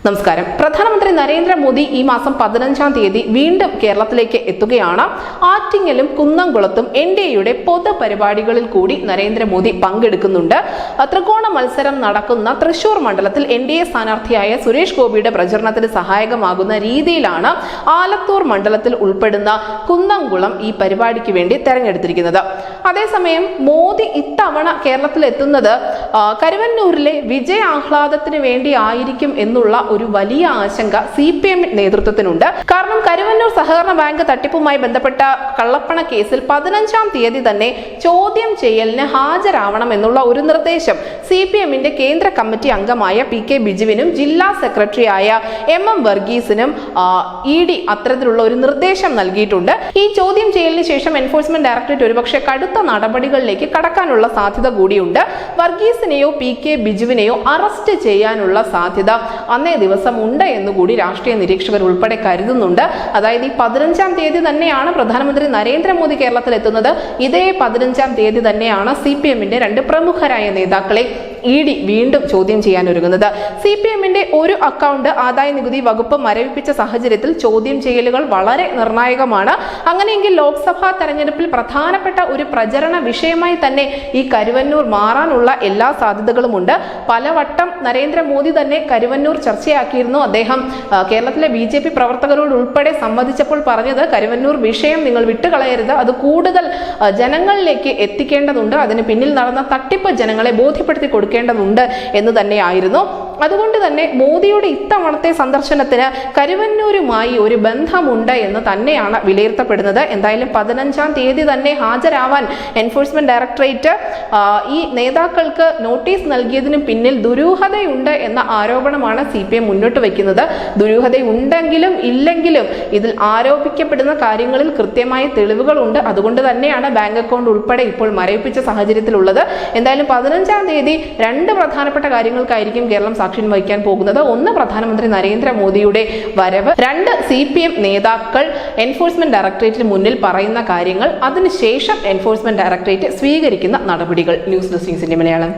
നമസ്കാരം. പ്രധാനമന്ത്രി നരേന്ദ്രമോദി ഈ മാസം 15-ാം തീയതി വീണ്ടും കേരളത്തിലേക്ക് എത്തുകയാണ്. ആറ്റിങ്ങലും കുന്നംകുളത്തും എൻഡിഎയുടെ പൊതുപരിപാടികളിൽ കൂടി നരേന്ദ്രമോദി പങ്കെടുക്കുന്നുണ്ട്. ത്രികോണ മത്സരം നടക്കുന്ന തൃശൂർ മണ്ഡലത്തിൽ എൻഡിഎ സ്ഥാനാർത്ഥിയായ സുരേഷ് ഗോപിയുടെ പ്രചരണത്തിന് സഹായകമാകുന്ന രീതിയിലാണ് ആലത്തൂർ മണ്ഡലത്തിൽ ഉൾപ്പെടുന്ന കുന്നംകുളം ഈ പരിപാടിക്ക് വേണ്ടി തെരഞ്ഞെടുത്തിരിക്കുന്നത്. അതേസമയം മോദി ഇത്തവണ കേരളത്തിൽ എത്തുന്നത് കരുവന്നൂരിലെ വിജയ ആഹ്ലാദത്തിന് വേണ്ടി ആയിരിക്കും എന്നുള്ള ഒരു വലിയ ആശങ്ക CPM നേതൃത്വത്തിനുണ്ട്. കാരണം കരുവന്നൂർ സഹകരണ ബാങ്ക് തട്ടിപ്പുമായി ബന്ധപ്പെട്ട കള്ളപ്പണ കേസിൽ 15-ാം തീയതി തന്നെ ചോദ്യം ചെയ്യലിന് ഹാജരാവണം എന്നുള്ള ഒരു നിർദ്ദേശം CPMന്റെ കേന്ദ്ര കമ്മിറ്റി അംഗമായ PK ബിജുവിനും ജില്ലാ സെക്രട്ടറിയായ MM വർഗീസിനും ED അത്തരത്തിലുള്ള ഒരു നിർദ്ദേശം നൽകിയിട്ടുണ്ട്. ഈ ചോദ്യം ചെയ്യലിന് ശേഷം എൻഫോഴ്സ്മെന്റ് ഡയറക്ടറേറ്റ് ഒരുപക്ഷെ കടുത്ത നടപടികളിലേക്ക് കടക്കാനുള്ള സാധ്യത കൂടിയുണ്ട്. വർഗീസിനെയോ PK ബിജുവിനെയോ അറസ്റ്റ് ചെയ്യാനുള്ള സാധ്യത അന്നേ ദിവസം ഉണ്ട് എന്നുകൂടി രാഷ്ട്രീയ നിരീക്ഷകർ ഉൾപ്പെടെ കരുതുന്നുണ്ട്. അതായത് ഈ 15-ാം തീയതി തന്നെയാണ് പ്രധാനമന്ത്രി നരേന്ദ്രമോദി കേരളത്തിൽ എത്തുന്നത്. ഇതേ 15-ാം തീയതി തന്നെയാണ് CPMന്റെ രണ്ട് പ്രമുഖരായ നേതാക്കളെ ED വീണ്ടും ചോദ്യം ചെയ്യാൻ ഒരുങ്ങുന്നത്. CPMന്റെ ഒരു അക്കൗണ്ട് ആദായ നികുതി വകുപ്പ് മരവിപ്പിച്ച സാഹചര്യത്തിൽ ചോദ്യം ചെയ്യലുകൾ വളരെ നിർണായകമാണ്. അങ്ങനെയെങ്കിൽ ലോക്സഭാ തെരഞ്ഞെടുപ്പിൽ പ്രധാനപ്പെട്ട ഒരു പ്രചരണ വിഷയമായി തന്നെ ഈ കരുവന്നൂർ മാറാനുള്ള എല്ലാ സാധ്യതകളുമുണ്ട്. പലവട്ടം നരേന്ദ്രമോദി തന്നെ കരുവന്നൂർ ചർച്ചയാക്കിയിരുന്നു. അദ്ദേഹം കേരളത്തിലെ BJP പ്രവർത്തകരോട് ഉൾപ്പെടെ സംവദിച്ചപ്പോൾ പറഞ്ഞത് കരുവന്നൂർ വിഷയം നിങ്ങൾ വിട്ടുകളയരുത്, അത് കൂടുതൽ ജനങ്ങളിലേക്ക് എത്തിക്കേണ്ടതുണ്ട്, അതിന് പിന്നിൽ നടന്ന തട്ടിപ്പ് ജനങ്ങളെ ബോധ്യപ്പെടുത്തി കൊടുക്കേണ്ടതുണ്ട് എന്ന് തന്നെയായിരുന്നു. അതുകൊണ്ട് തന്നെ മോദിയുടെ ഇത്തവണത്തെ സന്ദർശനത്തിന് കരുവന്നൂരുമായി ഒരു ബന്ധമുണ്ട് എന്ന് തന്നെയാണ് വിലയിരുത്തപ്പെടുന്നത്. എന്തായാലും 15-ാം തീയതി തന്നെ ഹാജരാവാൻ എൻഫോഴ്സ്മെന്റ് ഡയറക്ടറേറ്റ് ഈ നേതാക്കൾക്ക് നോട്ടീസ് നൽകിയതിന് പിന്നിൽ ദുരൂഹതയുണ്ട് എന്ന ആരോപണമാണ് CPM മുന്നോട്ട് വയ്ക്കുന്നത്. ദുരൂഹതയുണ്ടെങ്കിലും ഇല്ലെങ്കിലും ഇതിൽ ആരോപിക്കപ്പെടുന്ന കാര്യങ്ങളിൽ കൃത്യമായ തെളിവുകളുണ്ട്. അതുകൊണ്ട് തന്നെയാണ് ബാങ്ക് അക്കൗണ്ട് ഉൾപ്പെടെ ഇപ്പോൾ മരവിപ്പിച്ച സാഹചര്യത്തിലുള്ളത്. എന്തായാലും 15-ാം തീയതി രണ്ട് പ്രധാനപ്പെട്ട കാര്യങ്ങൾക്കായിരിക്കും കേരളം സാക്ഷ്യം വഹിക്കാൻ പോകുന്നത്. ഒന്ന്, പ്രധാനമന്ത്രി നരേന്ദ്രമോദിയുടെ വരവ്. രണ്ട്, CPM നേതാക്കൾ എൻഫോഴ്സ്മെന്റ് ഡയറക്ടറേറ്റിന് മുന്നിൽ പറയുന്ന കാര്യങ്ങൾ. അതിനുശേഷം എൻഫോഴ്സ്മെന്റ് ഡയറക്ടറേറ്റ് സ്വീകരിക്കുന്ന നടപടികൾ. News desk Malayalam.